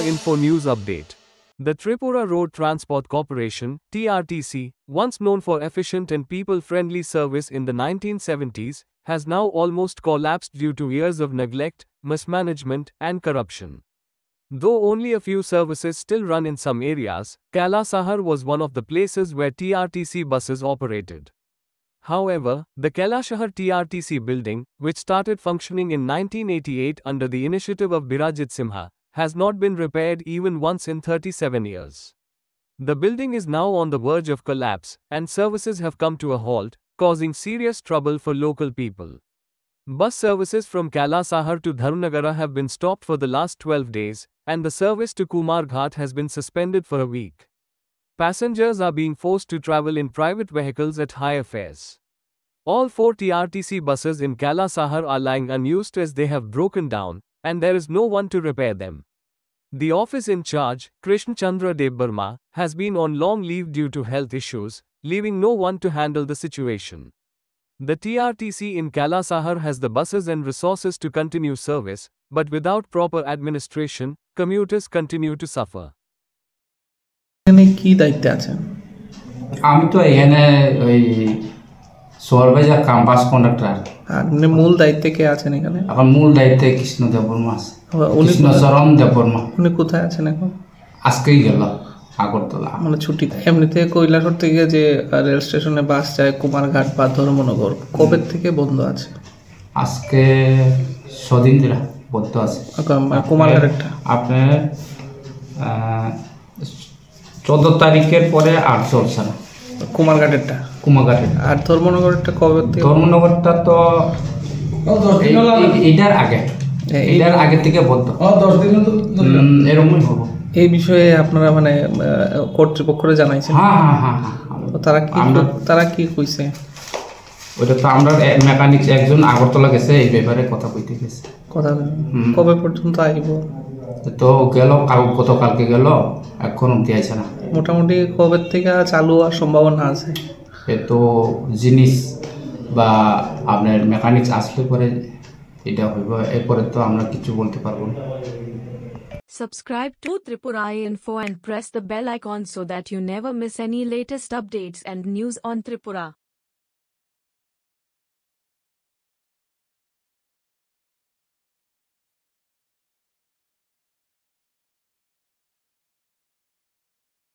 Tripura Info News Update. The Tripura Road Transport Corporation, TRTC, once known for efficient and people-friendly service in the 1970s, has now almost collapsed due to years of neglect, mismanagement, and corruption. Though only a few services still run in some areas, Kailasahar was one of the places where TRTC buses operated. However, the Kailasahar TRTC building, which started functioning in 1988 under the initiative of Birajit Simha, has not been repaired even once in 37 years. The building is now on the verge of collapse, and services have come to a halt, causing serious trouble for local people. Bus services from Kailasahar to Dharmnagara have been stopped for the last 12 days, and the service to Kumarghat has been suspended for a week. Passengers are being forced to travel in private vehicles at higher fares. All 4 TRTC buses in Kailasahar are lying unused as they have broken down, and there is no one to repair them. The office in charge, Krishna Chandra Debbarma, has been on long leave due to health issues, leaving no one to handle the situation. The TRTC in Kailasahar has the buses and resources to continue service, but without proper administration, commuters continue to suffer. কি দায়িত্বে আছেন? আমি তো এখানে ওই supervisor কাম বাস conductor. আর মূল দায়িত্বে কে আছেন এখানে? এখন মূল দায়িত্বে কৃষ্ণ দেববর্মা আছে। কৃষ্ণচরণ দেববর্মা। উনি কোথায় আছেন এখন? আজকেই গেল আগরতলা। মানে ছুটিতে। এমনিতে কৈলাসহর থেকে যে রেল স্টেশনে বাস যায় কুমারঘাট বা ধর্মনগর, কবে থেকে বন্ধ আছে? আজকে 6 দিন ধরে বন্ধ আছে। কুমারঘাটেরটা আপনার 14 তারিখের পরে আর চলছে না। কুমারঘাটেরটা আর ধর্মনগরেরটা কবে থেকে? ধর্মনগরটা তো এটার আগে থেকে বন্ধ। 10 দিন এরকমই হবে। এই বিষয়ে আপনারা মানে কর্তৃপক্ষরে জানাইছেন? হ্যাঁ। তারা কি কইছে? ওটা তো আমরা মেকানিক একজন আগরতলা গেছে, এই ব্যাপারে কথা কইতে গেছে। কবে পর্যন্ত আইব? তো গেল গতকালকে গেল, এখন অব্দি আইছে না। মোটামুটি কবে থেকে চালু হওয়ার সম্ভাবনা আছে? তো জিনিস বা আপনার মেকানিক্স আসলে পরে এটা হইব, এরপরে তো আমরা কিছু বলতে পারবো না। Subscribe to Tripura Info and press the bell icon so that you never miss any latest updates and news on Tripura.